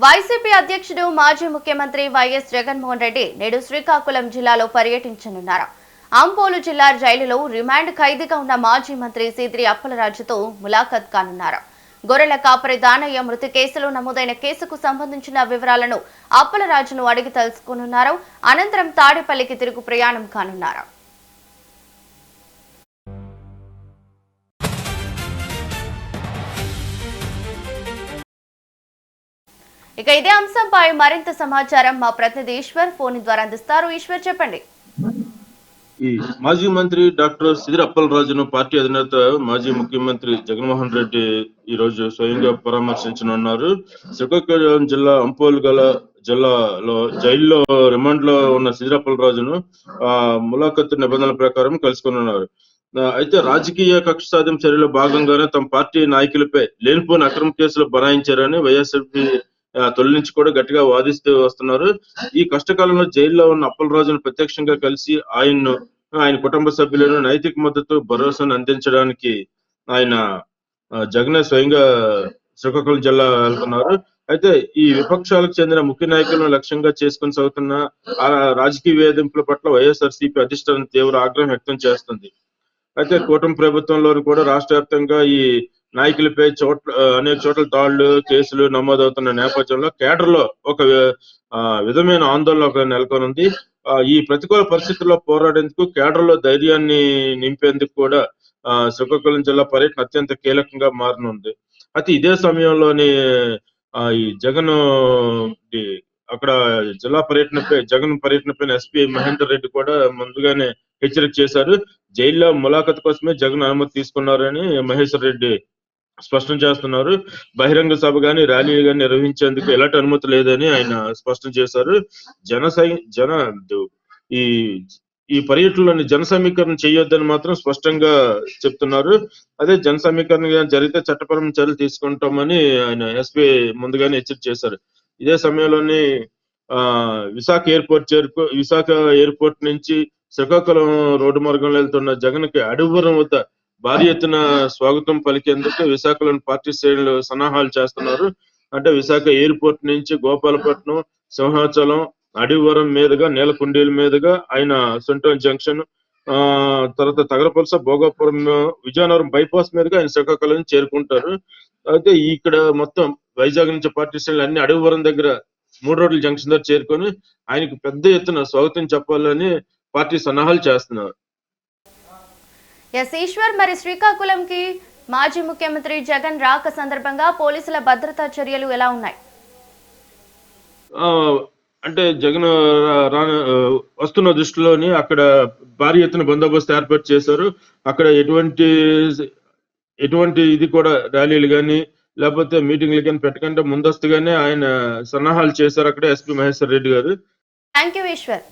YCP అధ్యక్షుడు మాజీ ముఖ్యమంత్రి వైఎస్ జగన్మోహన్ రెడ్డి నేడు శ్రీకాకుళం జిల్లాలో పర్యటించనున్నారు. అంపోలు జిల్లా జైలులో రిమాండ్ ఖైదీగా ఉన్న మాజీ మంత్రి సీదిరి అప్పలరాజుతో ములాఖత్ కానున్నారు. గొర్రెల కాపరి దానయ్య మృతి కేసులో నమోదైన కేసుకు సంబంధించిన వివరాలను అప్పలరాజును అడిగి తెలుసుకోనున్నారు. అనంతరం తాడేపల్లికి తిరుగు ప్రయాణం కానున్నారు. ఇక ఇదే అంశంపై మరింత సమాచారం మా ప్రతినిధి ఈశ్వర్ ఫోన్ ద్వారా అందిస్తారు. ఈశ్వర్, చెప్పండి. ఈ మాజీ మంత్రి డాక్టర్ సీదిరి అప్పలరాజును పార్టీ అధినేత మాజీ ముఖ్యమంత్రి జగన్మోహన్ రెడ్డి ఈ రోజు స్వయంగా పరామర్శించనున్నారు. శ్రీకాకుళం జిల్లా అంపోలు జిల్లాలో జైల్లో రిమాండ్ లో ఉన్న సీదిరి అప్పలరాజును ములాఖత్ నిబంధనల ప్రకారం కలుసుకున్నారు. అయితే రాజకీయ కక్ష సాధ్యం చర్యలో భాగంగానే తమ పార్టీ నాయకులపై లేనిపోని అక్రమ కేసులు బనాయించారని వైఎస్ఆర్పీ తొలి నుంచి కూడా గట్టిగా వాదిస్తూ వస్తున్నారు. ఈ కష్టకాలంలో జైల్లో ఉన్న అప్పలరాజును ప్రత్యక్షంగా కలిసి ఆయన కుటుంబ సభ్యులను నైతిక మద్దతు భరోసాను అందించడానికి ఆయన జగన్ స్వయంగా శ్రీకాకుళం జిల్లా వెళ్తున్నారు. అయితే ఈ విపక్షాలకు చెందిన ముఖ్య నాయకులను లక్ష్యంగా చేసుకుని సాగుతున్న రాజకీయ వేధింపుల పట్ల వైఎస్ఆర్సీపీ అధిష్టానం తీవ్ర ఆగ్రహం వ్యక్తం చేస్తుంది. అయితే కూటమి ప్రభుత్వంలోని కూడా రాష్ట్ర వ్యాప్తంగా ఈ నాయకులపై అనేక చోట్ల దాడులు కేసులు నమోదవుతున్న నేపథ్యంలో కేడర్ లో ఒక విధమైన ఆందోళన నెలకొనుంది. ఈ ప్రతికూల పరిస్థితుల్లో పోరాడేందుకు కేడర్ లో ధైర్యాన్ని నింపేందుకు కూడా శ్రీకాకుళం జిల్లా పర్యటన అత్యంత కీలకంగా మారనుంది. అయితే ఇదే సమయంలోని ఈ జగన్ అక్కడ జగన్ పర్యటనపై ఎస్పీ మహేందర్ రెడ్డి కూడా ముందుగానే హెచ్చరిక చేశారు. జైల్లో ములాఖత్ కోసమే జగన్ అనుమతి తీసుకున్నారని మహేశ్వర్ రెడ్డి స్పష్టం చేస్తున్నారు. బహిరంగ సభ గాని ర్యాలీ గాని నిర్వహించేందుకు ఎలాంటి అనుమతి లేదని ఆయన స్పష్టం చేశారు. ఈ పర్యటనలోని జన సమీకరణ చేయొద్దని మాత్రం స్పష్టంగా చెప్తున్నారు. అదే జన సమీకరణ జరిగితే చట్టపరమైన చర్యలు తీసుకుంటామని ఆయన ఎస్పీ ముందుగానే హెచ్చరిక చేశారు. ఇదే సమయంలోని విశాఖ ఎయిర్పోర్ట్ నుంచి శ్రీకాకుళం రోడ్డు మార్గంలో వెళ్తున్న జగన్ కి అడవివరం వద్ద భారీ ఎత్తున స్వాగతం పలికేందుకు విశాఖలోని పార్టీ శ్రేణులు సన్నాహాలు చేస్తున్నారు. అంటే విశాఖ ఎయిర్పోర్ట్ నుంచి గోపాలపట్నం, సింహాచలం, అడవివరం మీదుగా నీలకుండీల మీదుగా ఆయన సెంట్రల్ జంక్షన్, తర్వాత తగరపల్స, భోగాపురం, విజయనగరం బైపాస్ మీదుగా ఆయన శ్రీకాకుళం చేరుకుంటారు. అయితే ఇక్కడ మొత్తం వైజాగ్ నుంచి పార్టీ శ్రేణులు అన్ని అడవివరం దగ్గర 3 రోడ్ల జంక్షన్ దగ్గర చేరుకొని ఆయనకు పెద్ద ఎత్తున స్వాగతం చెప్పాలని పార్టీ సన్నాహాలు చేస్తున్నారు. ఈశ్వర్, మరి శ్రీకాకుళంకి మాజీ ముఖ్యమంత్రి జగన్ రాక సందర్భంగా పోలీసుల భద్రతా చర్యలు ఎలా ఉన్నాయి? అంటే జగన్ వస్తున్న దృష్టిలోని అక్కడ భారీ ఎత్తున బందోబస్తు ఏర్పాటు చేశారు. అక్కడ ఎటువంటి ఇది కూడా ర్యాలీలు కానీ లేకపోతే మీటింగ్లు కానీ పెట్టకుండా ముందస్తుగానే ఆయన సన్నాహాలు చేశారు అక్కడ SP Maheshwar Reddy garu. Thank you Eshwar.